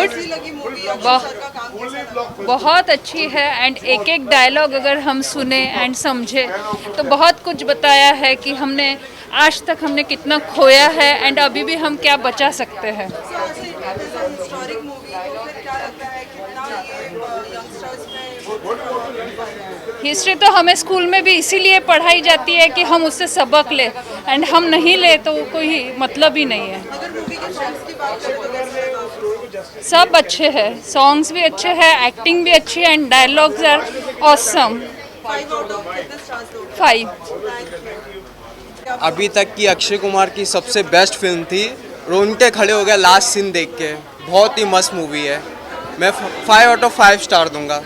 Good, कैसी लगी movie? Akshay sir का काम कैसा लगा? बहुत अच्छी है। एंड एक एक डायलॉग अगर हम सुने एंड समझे तो बहुत कुछ बताया है कि हमने आज तक हमने कितना खोया है एंड अभी भी हम क्या बचा सकते हैं। सो ऐसे it is a historic movie, तो फिर क्या लगता है कितना ये यंगस्टर्स में प्रभाव पाएगा? हिस्ट्री तो हमें स्कूल में भी इसीलिए पढ़ाई जाती है कि हम उससे सबक ले, एंड हम नहीं ले तो कोई मतलब ही नहीं है। अगर मूवी के सॉन्ग्स की बात करें तो कैसे लगा आपको? सब अच्छे हैं, सॉन्ग्स भी अच्छे हैं, एक्टिंग भी अच्छी है and dialogues are awesome. 5 out of कितने स्टार्स दोगे? 5। Thank you. अभी तक की अक्षय कुमार की सबसे बेस्ट फिल्म थी। रोंगटे खड़े हो गए लास्ट सीन देख के। बहुत ही मस्त मूवी है। मैं 5 आउट ऑफ 5 स्टार दूंगा। और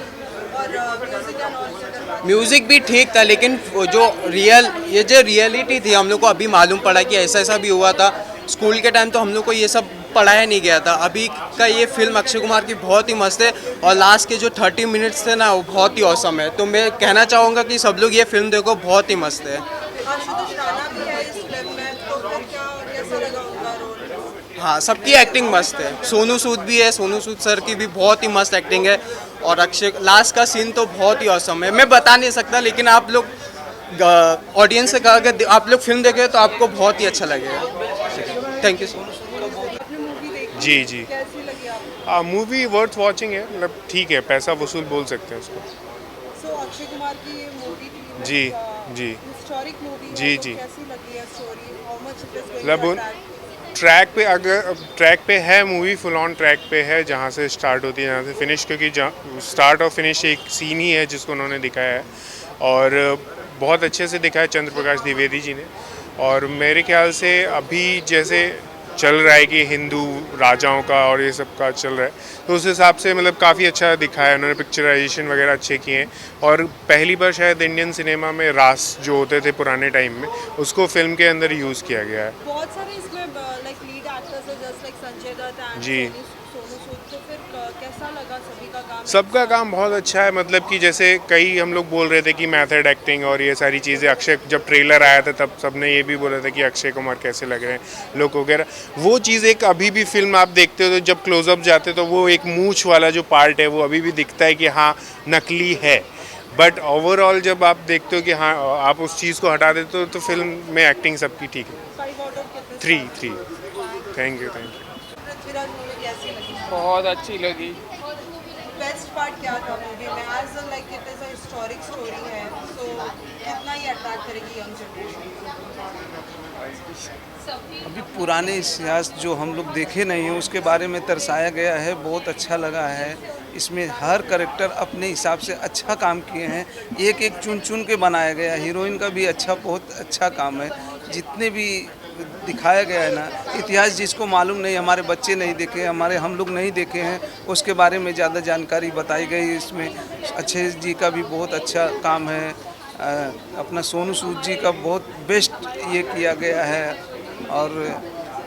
म्यूजिक एंड ऑल की अगर बात म्यूज़िक भी ठीक था, लेकिन वो जो रियलिटी थी हम लोग को अभी मालूम पड़ा कि ऐसा ऐसा भी हुआ था। स्कूल के टाइम तो हम लोग को ये सब पढ़ाया नहीं गया था। अभी का ये फिल्म अक्षय कुमार की बहुत ही मस्त है, और लास्ट के जो 30 मिनट्स थे ना वो बहुत ही औसम है। तो मैं कहना चाहूँगा कि सब लोग ये फिल्म देखो, बहुत ही मस्त है। आशुतोष राणा भी है इस फिल्म में, तो फिर क्या कैसा लगा उनका रोल? हाँ, सबकी एक्टिंग मस्त है। सोनू सूद भी है, सोनू सूद सर की भी बहुत ही मस्त एक्टिंग है। और अक्षय लास्ट का सीन तो बहुत ही औसम है। मैं बता नहीं सकता, लेकिन आप लोग ऑडियंस से कहा कि आप लोग फिल्म देखें तो आपको बहुत ही अच्छा लगेगा। Thank you so much. आपने मूवी देखी? जी जी। कैसी लगी आपको? मूवी वर्थ वॉचिंग है, मतलब ठीक है, पैसा वसूल बोल सकते हैं उसको। सो अक्षय कुमार की ये मूवी थी, जी, जी। हिस्टोरिक मूवी है, जी, तो जी। कैसी लगी है story? How much it is going मतलब टू उन अट्रैक्ट? ट्रैक पे, अगर ट्रैक पे है मूवी, फुल ऑन ट्रैक पे है, जहाँ से स्टार्ट होती है जहाँ से फिनिश, क्योंकि स्टार्ट और फिनिश एक सीन ही है जिसको उन्होंने दिखाया है। और बहुत अच्छे से दिखाया चंद्र प्रकाश द्विवेदी जी ने। और मेरे ख्याल से अभी जैसे चल रहा है कि हिंदू राजाओं का और ये सब का चल रहा है, तो उस हिसाब से मतलब काफ़ी अच्छा दिखाया है उन्होंने। पिक्चराइजेशन वगैरह अच्छे किए हैं। और पहली बार शायद इंडियन सिनेमा में रास जो होते थे पुराने टाइम में, उसको फिल्म के अंदर यूज़ किया गया है। बहुत सारे इसमें लाइक लीड एक्टर्स है, just like Sanjay Dutt and जी। सोनू सूद, तो फिर कैसा लगा सभी का काम? सबका काम बहुत अच्छा है। मतलब कि जैसे कई हम लोग बोल रहे थे कि मैथड एक्टिंग और ये सारी चीज़ें, अक्षय जब ट्रेलर आया था तब सबने ये भी बोला था कि अक्षय कुमार कैसे लग रहे हैं लोग वगैरह। वो चीज़ एक अभी भी फिल्म आप देखते हो तो जब क्लोजअप जाते तो वो एक मूंछ वाला जो पार्ट है वो अभी भी दिखता है कि हाँ नकली है। बट ओवरऑल जब आप देखते हो कि हाँ आप उस चीज़ को हटा देते हो तो फिल्म में एक्टिंग सबकी ठीक है। 5 आउट ऑफ कितने? 3 थैंक यू। पृथ्वीराज मूवी कैसी लगी? बहुत अच्छी लगी। बेस्ट पार्ट क्या था मूवी में? As like it is a historic story है, तो कितना ही अट्रैक्ट करेगी यंग जनरेशन? अभी पुराने इतिहास जो हम लोग देखे नहीं हैं उसके बारे में दर्शाया गया है, बहुत अच्छा लगा है। इसमें हर करेक्टर अपने हिसाब से अच्छा काम किए हैं, एक एक चुन चुन के बनाया गया है। हीरोइन का भी बहुत अच्छा काम है। जितने भी दिखाया गया है ना, इतिहास जिसको मालूम नहीं, हमारे बच्चे नहीं देखे, हम लोग नहीं देखे हैं, उसके बारे में ज़्यादा जानकारी बताई गई। इसमें अक्षय जी का भी बहुत अच्छा काम है। अपना सोनू सूद जी का बहुत बेस्ट ये किया गया है, और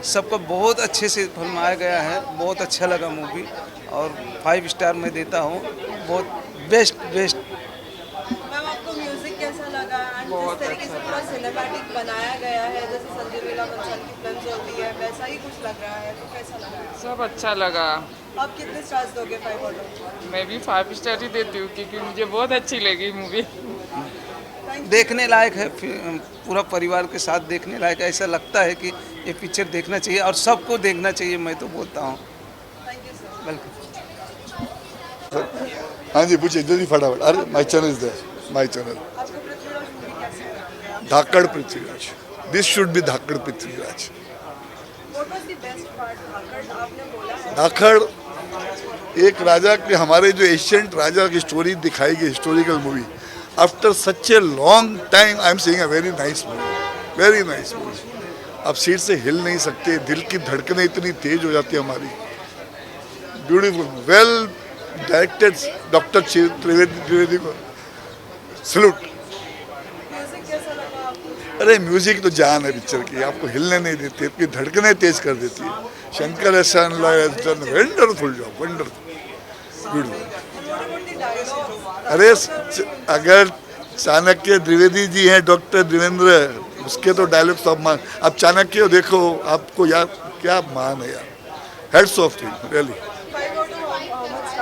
सबका बहुत अच्छे से फिल्माया गया है। बहुत अच्छा लगा मूवी, और 5 स्टार मैं देता हूँ। बहुत बेस्ट। मैम आपको म्यूजिक कैसा लगा? एंड जिस तरीके से पूरा सिनेमैटिक बनाया गया है, जैसे संजय लीला बंसल की फिल्म होती है वैसा ही कुछ लग रहा है, तो कैसा लगा? सब अच्छा लगा। आप कितने स्टार्स दोगे 5 आउट ऑफ? मैं भी 5 स्टार ही देती हूँ क्योंकि मुझे बहुत अच्छी लगी मूवी। देखने लायक है, पूरा परिवार के साथ देखने लायक है। ऐसा लगता है कि ये पिक्चर देखना चाहिए और सबको देखना चाहिए, मैं तो बोलता हूँ। Thank you sir. वेलकम। हाँ जी, पूछिए जल्दी फटाफट। अरे my channel is there, my channel. आपको पृथ्वीराज मूवी कैसी लगी? धाकड़ पृथ्वीराज, दिस शुड बी धाकड़ Prithviraj. What was the best part? धाकड़ आपने बोला है। धाकड़ एक राजा के, हमारे जो एशियंट राजा की स्टोरी दिखाई गई, historical movie. After such a long time I am seeing a very nice movie, very nice movie. आप सीट से हिल नहीं सकते, दिल की धड़कनें इतनी तेज हो जाती है हमारी। Beautiful, well directed. Doctor Trivedi को सैल्यूट। म्यूजिक कैसा लगा आपको? अरे म्यूजिक तो जान है पिक्चर की, आपको हिलने नहीं देती, आपकी धड़कनें तेज कर देती है। शंकर एहसान वंडरफुल जॉब, वंडरफुल, ब्यूटीफुल। अरे अगर चाणक्य द्विवेदी जी हैं, डॉक्टर देवेंद्र, उसके तो डायलॉग सब मान। आप चाणक्य देखो, आपको यार क्या मान है यार। Heads of thing really. 5 out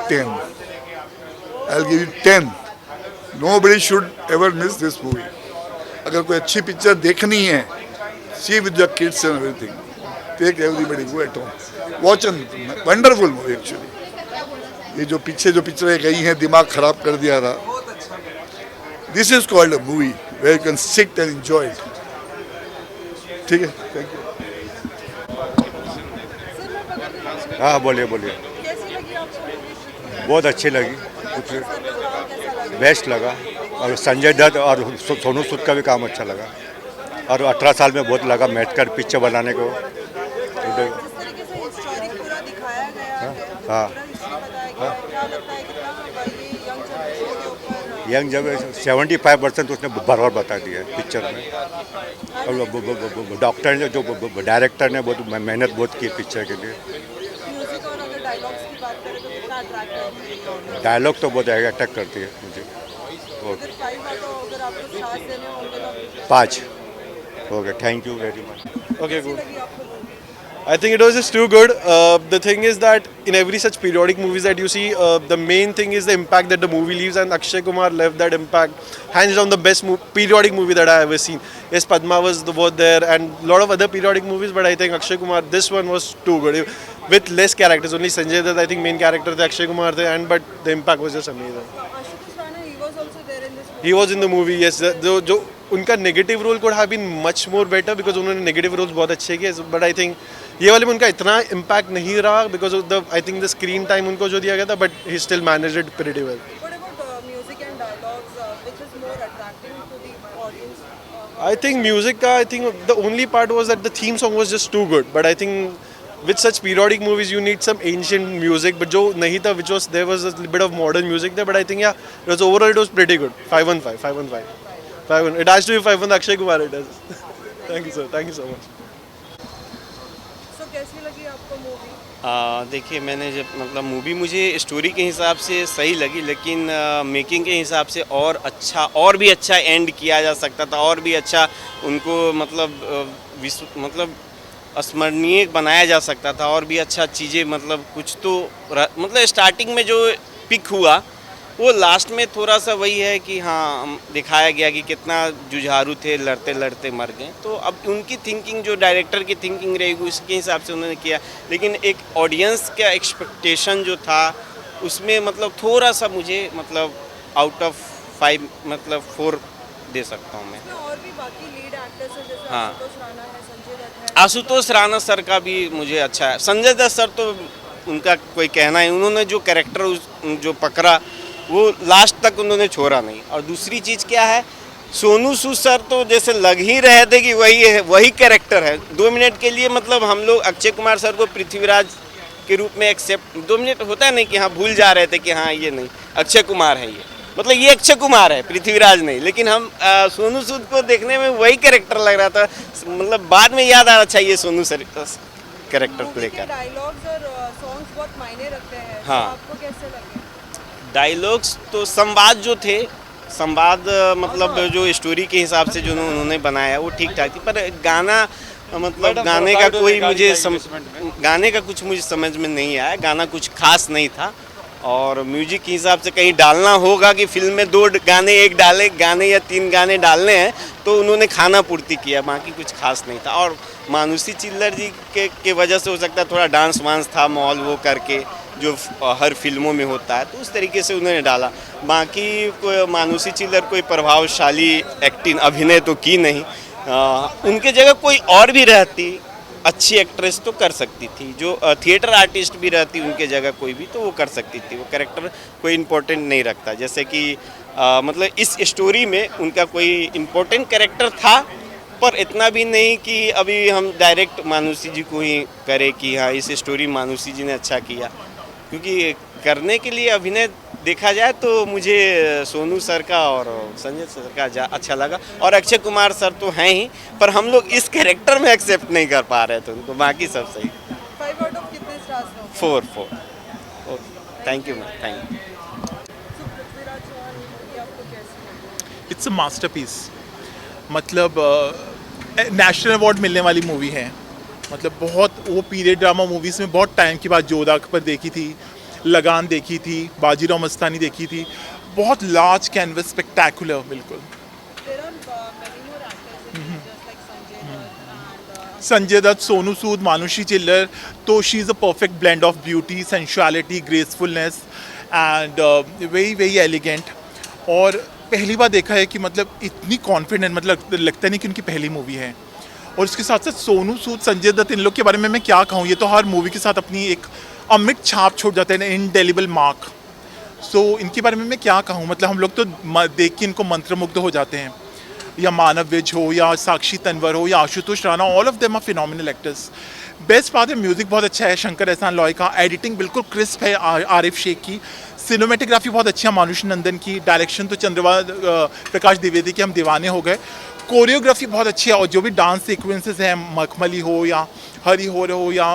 10. I'll give you 10. Nobody should ever miss this movie. अगर कोई अच्छी पिक्चर देखनी है, see with your kids and everything. Take everybody, go at home. Watch a wonderful movie actually. ये जो पीछे जो पिक्चरें गई हैं दिमाग खराब कर दिया था. This is called a movie where you can sit and enjoy it. ठीक है, thank you. हाँ बोलिए बोलिए। कैसी लगी आपको मूवी? बहुत अच्छी लगी, कुछ बेस्ट लगा और संजय दत्त और सोनू सूद का भी काम अच्छा लगा और 18 साल में बहुत लगा बैठकर पिक्चर बनाने को। जिस तरीके से हिस्टोरिक पूरा दिखाया गया है, हाँ। पूरा हिस्ट्री बताया गया है, क्या लगता है कितना ये यंग जनरेशन के ऊपर यंग जब 75% उसने बराबर बता दिया है पिक्चर में और डॉक्टर ने जो डायरेक्टर ने बहुत मेहनत बहुत की पिक्चर के लिए। म्यूजिक और अगर डायलॉग्स की बात करें तो कितना अट्रैक्ट करती है? डायलॉग तो बहुत अटैक करती है मुझे। अगर 5 है तो अगर आपको स्टार्स देने होंगे तो 5 okay, thank you very much. Okay, good. लगी आपको movie? I think it was just too good. The thing is that in every such periodic movies that you see, the main thing is the impact that the movie leaves, and Akshay Kumar left that impact. Hands down, the best periodic movie that I ever seen. Yes, Padma was there, and a lot of other periodic movies, but I think Akshay Kumar, this one was too good. With less characters, only Sanjay Dutt, I think main character the Akshay Kumar, but the impact was just amazing. Ashutosh Rana, he was also there in this movie. He was in the movie, yes. जो उनका negative role could have been much more better because उन्होंने negative roles बहुत अच्छे किए, but I think ये वाले में उनका इतना इम्पैक्ट नहीं रहा because of the I think the screen time उनको जो दिया गया था, but he still managed it pretty well. What about music and dialogues, which is more attracting to the audience? I think music का I think the only part was that the theme song was just too good, but I think with such periodic movies you need some ancient music, but जो नहीं था which was there was a bit of modern music there, but I think yeah it was overall it was pretty good. 515. It has to be 5 on Akshay Kumar it is. Thank you sir, thank you so much. So कैसी लगी आपको movie? देखिए मैंने जब मतलब movie मुझे story के हिसाब से सही लगी, लेकिन मेकिंग के हिसाब से और अच्छा और भी अच्छा एंड किया जा सकता था, और भी अच्छा उनको मतलब स्मरणीय बनाया जा सकता था, और भी अच्छा चीज़ें मतलब कुछ तो मतलब स्टार्टिंग में जो पिक हुआ वो लास्ट में थोड़ा सा वही है कि हाँ दिखाया गया कि कितना जुझारू थे, लड़ते लड़ते मर गए. तो अब उनकी थिंकिंग जो डायरेक्टर की थिंकिंग रहेगी उसके हिसाब से उन्होंने किया, लेकिन एक ऑडियंस का एक्सपेक्टेशन जो था उसमें मतलब थोड़ा सा मुझे मतलब आउट ऑफ 5 मतलब 4 दे सकता हूँ मैं. और भी बाकी लीड एक्टर्स हैं जैसे हाँ. आशुतोष राणा है, संजय दत्त है. आशुतोष राणा सर का भी मुझे अच्छा है. संजय दत्त सर तो उनका कोई कहना है, उन्होंने जो कैरेक्टर जो पकड़ा वो लास्ट तक उन्होंने छोड़ा नहीं. और दूसरी चीज़ क्या है, सोनू सूद सर तो जैसे लग ही रहे थे कि वही कैरेक्टर है. 2 मिनट के लिए मतलब हम लोग अक्षय कुमार सर को पृथ्वीराज के रूप में एक्सेप्ट 2 मिनट होता है नहीं कि हाँ भूल जा रहे थे कि हाँ ये नहीं अक्षय कुमार है, ये मतलब ये अक्षय कुमार है, पृथ्वीराज नहीं. लेकिन हम सोनू सूद को देखने में वही कैरेक्टर लग रहा था, मतलब बाद में याद आ रहा है सोनू सर कैरेक्टर प्ले कर. डायलॉग्स और सॉन्ग्स बहुत मायने रखते हैं. हाँ. तो आपको कैसे लगे? डायलॉग्स तो संवाद जो थे, संवाद मतलब जो स्टोरी के हिसाब से जो उन्होंने बनाया वो ठीक ठाक थी, पर गाना मतलब गाने का कोई गाने का कुछ मुझे समझ में नहीं आया. गाना कुछ खास नहीं था, और म्यूजिक के हिसाब से कहीं डालना होगा कि फिल्म में 2 गाने एक डाले गाने या 3 गाने डालने हैं तो उन्होंने खाना पूर्ति किया, बाकी कुछ खास नहीं था. और मानुषी चिल्लर जी के वजह से हो सकता है थोड़ा डांस वांस था मॉल वो करके जो हर फिल्मों में होता है, तो उस तरीके से उन्होंने डाला. बाकी कोई मानुषी चिल्लर कोई प्रभावशाली एक्टिंग अभिनय तो की नहीं. उनके जगह कोई और भी रहती अच्छी एक्ट्रेस तो कर सकती थी, जो थिएटर आर्टिस्ट भी रहती उनके जगह कोई भी तो वो कर सकती थी. वो कैरेक्टर कोई इम्पोर्टेंट नहीं रखता, जैसे कि मतलब इस स्टोरी में उनका कोई इम्पोर्टेंट कैरेक्टर था, पर इतना भी नहीं कि अभी हम डायरेक्ट मानुषी जी को ही करें कि हाँ इस स्टोरी मानुषी जी ने अच्छा किया. क्योंकि करने के लिए अभिनय देखा जाए तो मुझे सोनू सर का और संजय सर का अच्छा लगा, और अक्षय कुमार सर तो हैं ही, पर हम लोग इस कैरेक्टर में एक्सेप्ट नहीं कर पा रहे थे उनको. बाकी सब सही. 5 आउट ऑफ कितने स्टार्स हो? 4. Thank you ma'am, thank you. Prithviraj Chauhan movie आपको कैसी लगी? It's a masterpiece. मतलब नेशनल अवार्ड मिलने वाली मूवी है. मतलब बहुत वो पीरियड ड्रामा मूवीज़ में बहुत टाइम के बाद जोधा अकबर देखी थी, लगान देखी थी, बाजीराव मस्तानी देखी थी, बहुत लार्ज कैनवस स्पेक्टैकुलर बिल्कुल। There are many more actors in it, just like Sanjay Dutt and Sanjay Dutt, Sonu Sood, Manushi Chhillar, तो she is a perfect blend of beauty, sensuality, gracefulness and very very elegant. और पहली बार देखा है कि मतलब इतनी कॉन्फिडेंट, मतलब लगता नहीं कि उनकी पहली मूवी है। और उसके साथ साथ सोनू सूद, संजय दत्त, इन लोग के बारे में मैं क्या कहूँ, ये तो हर मूवी के साथ अपनी एक अमिट छाप छोड़ जाते हैं, इनडेलिबल मार्क। सो इनके बारे में मैं क्या कहूँ, मतलब हम लोग तो देख के इनको मंत्रमुग्ध हो जाते हैं। या मानव विज हो, या साक्षी तन्वर हो, या Ashutosh Rana, all of them are phenomenal actors. Best बात है म्यूज़िक बहुत अच्छा है शंकर एहसान लॉय का, एडिटिंग बिल्कुल क्रिस्प है आरिफ शेख की, सिनेमेटोग्राफी बहुत अच्छी है मानुष नंदन की, डायरेक्शन तो प्रकाश द्विवेदी के हम दीवाने हो गए, कोरियोग्राफी बहुत अच्छी है। और जो भी डांस सीक्वेंसेस हैं, मखमली हो या हरी हो या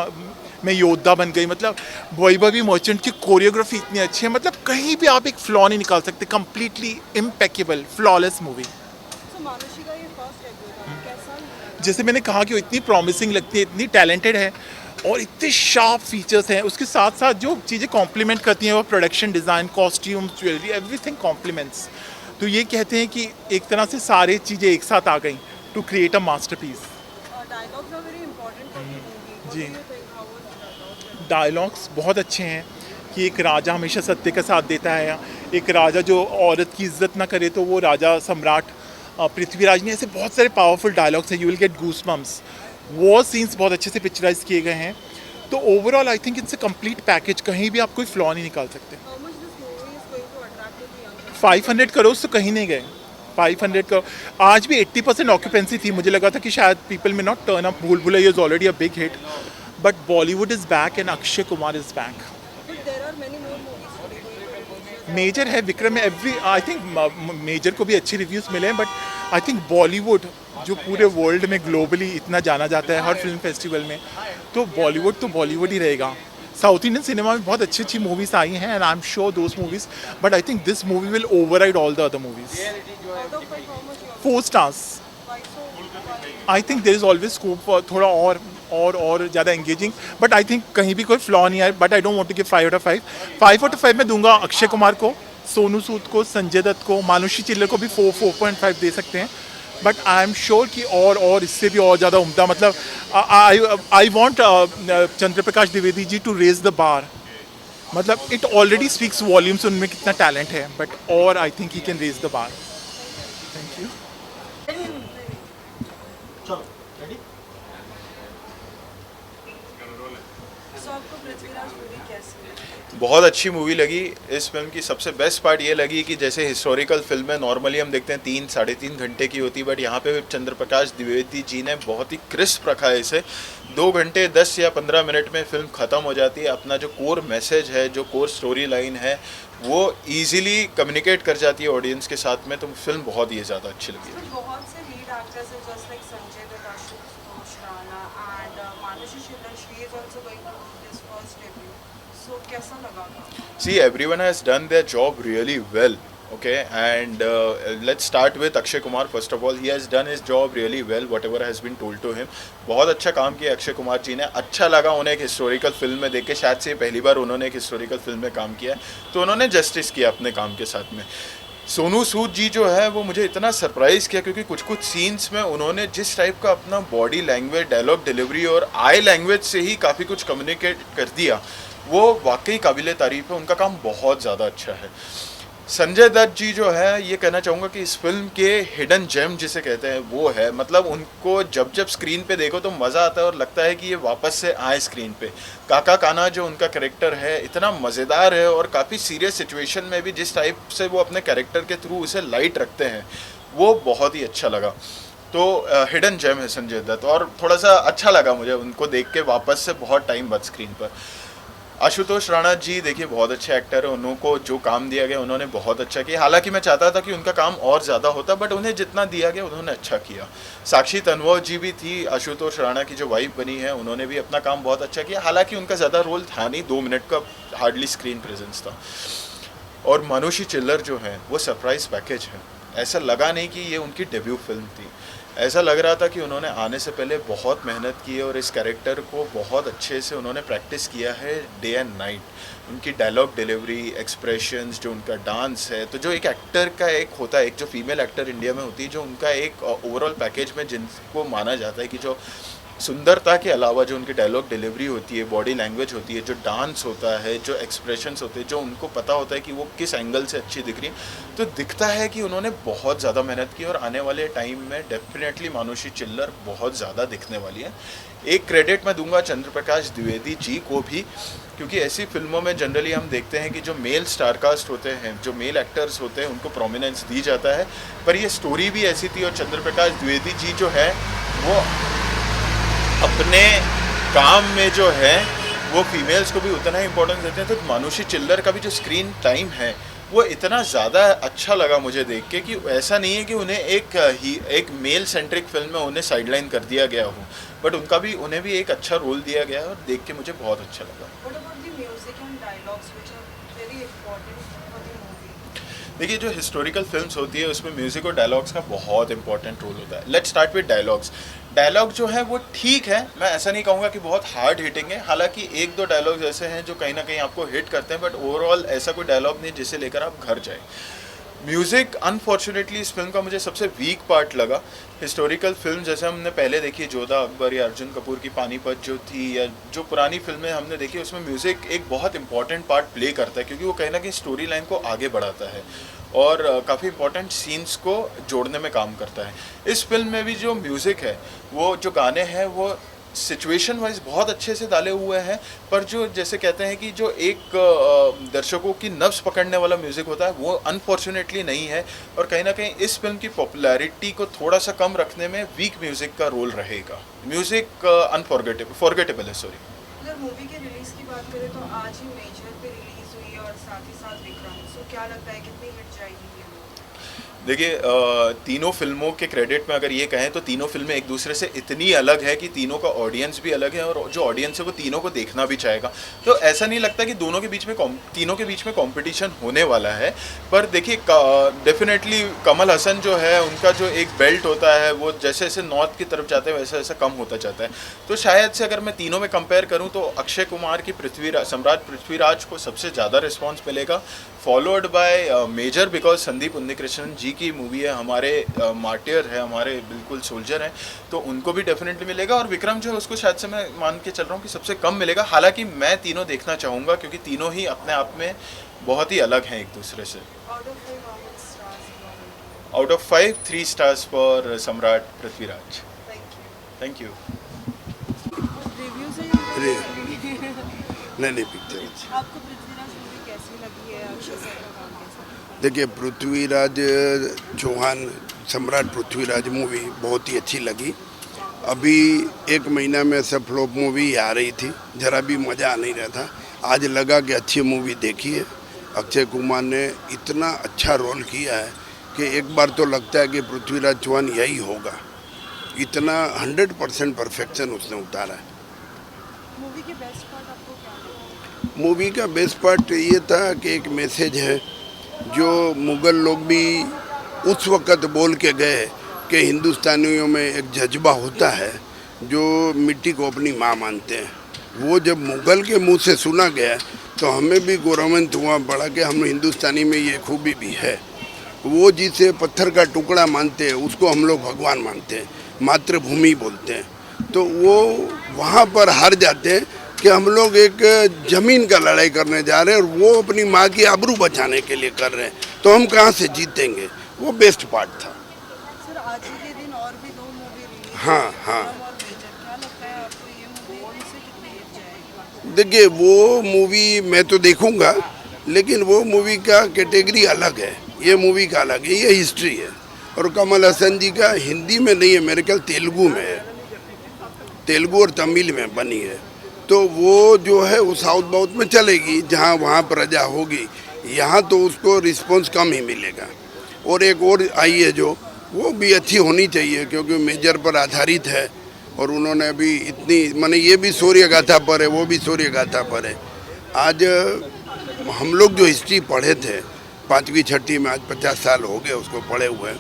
मैं योद्धा बन गई, मतलब वैभवी मर्चेंट की कोरियोग्राफी इतनी अच्छी है, मतलब कहीं भी आप एक फ्लॉ नहीं निकाल सकते, completely impeccable flawless movie. so मानुषी का ये फर्स्ट डेब्यू था, कैसा लगा? जैसे मैंने कहा कि वो इतनी प्रॉमिसिंग लगती है, इतनी टैलेंटेड है और इतने शार्प फीचर्स हैं, उसके साथ साथ जो चीज़ें कॉम्प्लीमेंट करती हैं वो production design, costumes, jewellery, everything compliments. तो ये कहते हैं कि एक तरह से सारी चीज़ें एक साथ आ गई to create a masterpiece. Dialogues are very important for the movie. What जी। do you think? How was the dialogue? Dialogues बहुत अच्छे हैं कि एक राजा हमेशा सत्य का साथ देता है, एक राजा जो औरत की इज्जत ना करे तो वो राजा सम्राट पृथ्वीराज ने, ऐसे बहुत सारे पावरफुल डायलॉग्स हैं, you will get goosebumps. War scenes बहुत अच्छे से पिक्चराइज किए गए हैं। तो overall I think it's a complete package, कहीं भी आप कोई फ्लॉ नहीं निकाल सकते। How much this movie is going to attract to the young? 500 crore तो कहीं नहीं गए, 500 करोड़। आज भी 80% ऑक्यूपेंसी थी, मुझे लगा था कि शायद पीपल में not turn up, Bhool Bhulaiyaa is already a big hit, but Bollywood is back and Akshay Kumar is back. But there are many more movies to be going. Major है, विक्रम है, एवरी आई थिंक मेजर को भी अच्छे रिव्यूज़ मिले हैं, but I think Bollywood जो पूरे world में ग्लोबली इतना जाना जाता है हर फिल्म फेस्टिवल में, तो बॉलीवुड ही रहेगा। साउथ इंडियन सिनेमा में बहुत अच्छी मूवीज़ आई हैं and I am sure those movies, but I think this movie will override all the other movies. Out of 5, how much you 4 stars। Why so? I think there is always scope for थोड़ा और ज़्यादा engaging, but I think कहीं भी कोई flaw नहीं आए, but I don't want to give 5 out of 5। 5 out of 5 मैं दूंगा अक्षय कुमार को, सोनू सूद को, संजय दत्त को, मानुषी चिल्लर को भी 4.5 दे सकते हैं, बट आई एम श्योर कि और इससे भी और ज़्यादा उम्दा, मतलब I want Chandra Prakash Dwivedi ji to raise the bar, मतलब इट ऑलरेडी स्पीक्स वॉल्यूम्स उनमें कितना टैलेंट है, बट और I think he can raise the bar. Thank you. So आपको पृथ्वीराज मूवी कैसी लगी? बहुत अच्छी मूवी लगी। इस फिल्म की सबसे बेस्ट पार्ट ये लगी कि जैसे हिस्टोरिकल फिल्में नॉर्मली हम देखते हैं 3-3.5 घंटे की होती है, बट यहाँ पे चंद्र प्रकाश द्विवेदी जी ने बहुत ही क्रिस्प रखा है इसे। 2 घंटे 10 या 15 मिनट में फिल्म ख़त्म हो जाती है। अपना जो कोर मैसेज है, जो कोर स्टोरी लाइन है, वो ईजिली कम्युनिकेट कर जाती है ऑडियंस के साथ में, तो फिल्म बहुत ही ज़्यादा अच्छी लगी। But बहुत से लीड एक्टर्स हैं just like Sanjay Dutt, Ashutosh Rana and Manushi Chhillar, she is also going to do this first debut. So कैसा लगा? See, everyone has done their job really well, okay? And let's start with Akshay Kumar. First of all, he has done his job really well, whatever has been told to him. बहुत अच्छा काम किया अक्षय कुमार जी ने। अच्छा लगा उन्हें एक historical film में देख के, शायद से पहली बार उन्होंने एक हिस्टोरिकल फिल्म में काम किया है, तो उन्होंने जस्टिस किया अपने काम के साथ में। सोनू सूद जी जो है वो मुझे इतना सरप्राइज़ किया, क्योंकि कुछ सीन्स में उन्होंने जिस टाइप का अपना बॉडी लैंग्वेज, डायलॉग डिलीवरी और आई लैंग्वेज से ही काफ़ी कुछ कम्युनिकेट कर दिया, वो वाकई काबिल तारीफ़ है। उनका काम बहुत ज़्यादा अच्छा है। संजय दत्त जी जो है, ये कहना चाहूँगा कि इस फिल्म के हिडन जेम जिसे कहते हैं वो है, मतलब उनको जब जब स्क्रीन पे देखो तो मज़ा आता है और लगता है कि ये वापस से आए स्क्रीन पे। काका काना जो उनका कैरेक्टर है इतना मज़ेदार है, और काफ़ी सीरियस सिचुएशन में भी जिस टाइप से वो अपने कैरेक्टर के थ्रू उसे लाइट रखते हैं, वो बहुत ही अच्छा लगा। तो हिडन जेम है संजय दत्त, और थोड़ा सा अच्छा लगा मुझे उनको देख के वापस से बहुत टाइम बाद स्क्रीन पर। आशुतोष राणा जी देखिए बहुत अच्छे एक्टर है, उनको जो काम दिया गया उन्होंने बहुत अच्छा किया। हालांकि मैं चाहता था कि उनका काम और ज़्यादा होता, बट उन्हें जितना दिया गया उन्होंने अच्छा किया। साक्षी तन्वर जी भी थी, आशुतोष राणा की जो वाइफ बनी है, उन्होंने भी अपना काम बहुत अच्छा किया। हालांकि उनका ज़्यादा रोल था नहीं, 2 मिनट का हार्डली स्क्रीन प्रेजेंस था। और मानुषी चिल्लर जो है वो सरप्राइज पैकेज है, ऐसा लगा नहीं कि ये उनकी डेब्यू फिल्म थी। ऐसा लग रहा था कि उन्होंने आने से पहले बहुत मेहनत की है और इस कैरेक्टर को बहुत अच्छे से उन्होंने प्रैक्टिस किया है डे एंड नाइट। उनकी डायलॉग डिलीवरी, एक्सप्रेशंस, जो उनका डांस है, तो जो एक एक्टर का एक होता है, एक जो फीमेल एक्टर इंडिया में होती है, जो उनका एक ओवरऑल पैकेज में जिनको माना जाता है कि जो सुंदरता के अलावा जो उनकी डायलॉग डिलीवरी होती है, बॉडी लैंग्वेज होती है, जो डांस होता है, जो एक्सप्रेशंस होते हैं, जो उनको पता होता है कि वो किस एंगल से अच्छी दिख रही है, तो दिखता है कि उन्होंने बहुत ज़्यादा मेहनत की और आने वाले टाइम में डेफिनेटली मानुषी चिल्लर बहुत ज़्यादा दिखने वाली है। एक क्रेडिट मैं दूंगा चंद्रप्रकाश द्विवेदी जी को भी, क्योंकि ऐसी फिल्मों में जनरली हम देखते हैं कि जो मेल स्टारकास्ट होते हैं, जो मेल एक्टर्स होते हैं, उनको प्रोमिनेंस दी जाता है, पर ये स्टोरी भी ऐसी थी और चंद्रप्रकाश द्विवेदी जी जो है वो अपने काम में जो है वो फीमेल्स को भी उतना ही इम्पोर्टेंस देते हैं। तो मानुषी चिल्लर का भी जो स्क्रीन टाइम है वो इतना ज़्यादा अच्छा लगा मुझे देख के कि ऐसा नहीं है कि उन्हें एक मेल सेंट्रिक फिल्म में उन्हें साइडलाइन कर दिया गया हो, बट उन्हें भी एक अच्छा रोल दिया गया है और देख के मुझे बहुत अच्छा लगा। देखिए, जो हिस्टोरिकल फिल्म्स होती है उसमें म्यूज़िक और डायलॉग्स का बहुत इंपॉर्टेंट रोल होता है। Let's start with dialogues. Dialogue जो है वो ठीक है, मैं ऐसा नहीं कहूँगा कि बहुत हार्ड हिटिंग है, हालांकि एक दो डायलॉग्स ऐसे हैं जो कहीं ना कहीं आपको हिट करते हैं, बट ओवरऑल ऐसा कोई डायलॉग नहीं जिसे लेकर आप घर जाएं। म्यूज़िक अनफॉर्चुनेटली इस फिल्म का मुझे सबसे वीक पार्ट लगा। हिस्टोरिकल फिल्म जैसे हमने पहले देखी, जोधा अकबर या अर्जुन कपूर की पानीपत जो थी, या जो पुरानी फिल्में हमने देखी, उसमें म्यूज़िक एक बहुत इंपॉर्टेंट पार्ट प्ले करता है, क्योंकि वो कहीं ना कहीं स्टोरी लाइन को आगे बढ़ाता है और काफ़ी इंपॉर्टेंट सीन्स को जोड़ने में काम करता है। इस फिल्म में भी जो म्यूज़िक है, वो जो गाने हैं वो सिचुएशन वाइज बहुत अच्छे से डाले हुए हैं, पर जो जैसे कहते हैं कि जो एक दर्शकों की नब्ज पकड़ने वाला म्यूज़िक होता है वो अनफॉर्चुनेटली नहीं है, और कहीं ना कहीं इस फिल्म की पॉपुलैरिटी को थोड़ा सा कम रखने में वीक म्यूज़िक का रोल रहेगा। म्यूज़िक फॉरगेटेबल है। सॉरी, अगर मूवी के रिलीज़ की बात करें तो आज ही मेजर पे रिलीज़ हुई और साथ ही साथ विक्रम, सो क्या लगता है कितनी हिट जाएगी? देखिए, तीनों फिल्मों के क्रेडिट में अगर ये कहें तो तीनों फिल्में एक दूसरे से इतनी अलग है कि तीनों का ऑडियंस भी अलग है और जो ऑडियंस है वो तीनों को देखना भी चाहेगा। तो ऐसा नहीं लगता कि तीनों के बीच में कंपटीशन होने वाला है। पर देखिए, डेफिनेटली कमल हसन जो है, उनका जो एक बेल्ट होता है वो जैसे जैसे नॉर्थ की तरफ जाते हैं वैसे वैसे कम होता जाता है। तो शायद से अगर मैं तीनों में कंपेयर करूँ तो अक्षय कुमार की सम्राट पृथ्वीराज को सबसे ज़्यादा रिस्पॉन्स मिलेगा, followed by Major, because Sandeep Unnikrishnan ji की मूवी है, हमारे मार्टियर है, हमारे बिल्कुल सोल्जर हैं, तो उनको भी डेफिनेटली मिलेगा। और विक्रम जो है उसको शायद से मैं मान के चल रहा हूँ कि सबसे कम मिलेगा। हालांकि मैं तीनों देखना चाहूँगा क्योंकि तीनों ही अपने आप में बहुत ही अलग हैं एक दूसरे से। Out of 5, 3 stars for Samrat Prithviraj. Thank you. नहीं पिक्चर आपको पृथ्वीराज मूवी कैसी लगी है? अक्षय सर का काम कैसा? देखिए, पृथ्वीराज चौहान सम्राट पृथ्वीराज मूवी बहुत ही अच्छी लगी। अभी 1 महीना में सब फ्लॉप मूवी आ रही थी, ज़रा भी मज़ा आ नहीं रहा था। आज लगा कि अच्छी मूवी देखी है। अक्षय कुमार ने इतना अच्छा रोल किया है कि एक बार तो लगता है कि पृथ्वीराज चौहान यही होगा। इतना 100% परफेक्शन उसने उतारा है। मूवी के बेस्ट पार्ट आपको क्या लगा? मूवी का बेस्ट पार्ट ये था कि एक मैसेज है जो मुग़ल लोग भी उस वक़्त बोल के गए कि हिंदुस्तानियों में एक जज्बा होता है जो मिट्टी को अपनी माँ मानते हैं। वो जब मुग़ल के मुंह से सुना गया तो हमें भी गौरवान्वित हुआ पड़ा कि हम हिंदुस्तानी में ये खूबी भी है। वो जिसे पत्थर का टुकड़ा मानते हैं उसको हम लोग भगवान मानते हैं, मातृभूमि बोलते हैं। तो वो वहाँ पर हार जाते हैं कि हम लोग एक ज़मीन का लड़ाई करने जा रहे हैं और वो अपनी माँ की आबरू बचाने के लिए कर रहे हैं, तो हम कहाँ से जीतेंगे। वो बेस्ट पार्ट था। सर, आज ही के दिन और भी 2 मूवी रिलीज। हाँ। क्या लगता है आपको ये मूवी से कितनी हिट जाएगी? देखिए, वो मूवी मैं तो देखूंगा, लेकिन वो मूवी का कैटेगरी अलग है, ये मूवी का अलग है, ये हिस्ट्री है। और कमल हसन जी का हिंदी में नहीं है, मेरे ख्याल तेलुगु में है, तेलुगु और तमिल में बनी है। तो वो जो है वो साउथ बाउथ में चलेगी, जहाँ वहाँ प्रजा होगी। यहाँ तो उसको रिस्पॉन्स कम ही मिलेगा। और एक और आई है जो वो भी अच्छी होनी चाहिए क्योंकि मेजर पर आधारित है और उन्होंने अभी इतनी माने ये भी शौर्य गाथा पर है, वो भी शौर्य गाथा पर है। आज हम लोग जो हिस्ट्री पढ़े थे 5वीं 6वीं में, आज 50 साल हो गए उसको पढ़े हुए,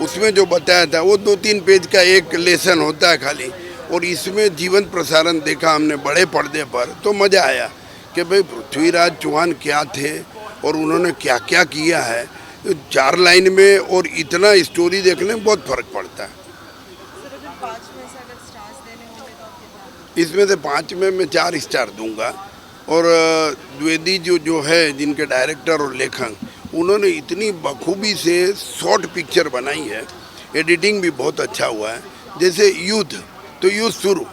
उसमें जो बताया था वो 2-3 पेज का एक लेसन होता है खाली, और इसमें जीवंत प्रसारण देखा हमने बड़े पर्दे पर, तो मज़ा आया कि भाई पृथ्वीराज चौहान क्या थे और उन्होंने क्या क्या किया है। 4 लाइन में और इतना स्टोरी देखने में बहुत फ़र्क पड़ता है। इसमें से 5 में मैं 4 स्टार दूंगा। और द्विवेदी जो है जिनके डायरेक्टर और लेखक, उन्होंने इतनी बखूबी से शॉर्ट पिक्चर बनाई है, एडिटिंग भी बहुत अच्छा हुआ है। जैसे युद्ध, तो युद्ध शुरू,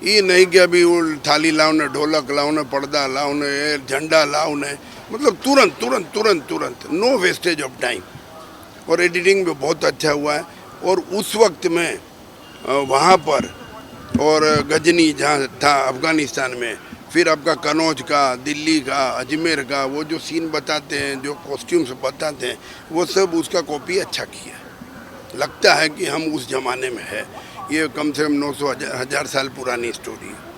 ये नहीं कि अभी वो थाली लाओ ने, ढोलक लाओ ने, पर्दा लाओ ने, झंडा लाओ ने, मतलब तुरंत तुरंत तुरंत तुरंत, नो वेस्टेज ऑफ टाइम। और एडिटिंग भी बहुत अच्छा हुआ है। और उस वक्त में वहाँ पर और गजनी जहाँ था अफ़गानिस्तान में, फिर आपका कनौज का, दिल्ली का, अजमेर का, वो जो सीन बताते हैं, जो कॉस्ट्यूम्स बताते हैं, वो सब उसका कॉपी अच्छा किया है। लगता है कि हम उस ज़माने में है। ये कम से कम 900 हज़ार साल पुरानी स्टोरी है।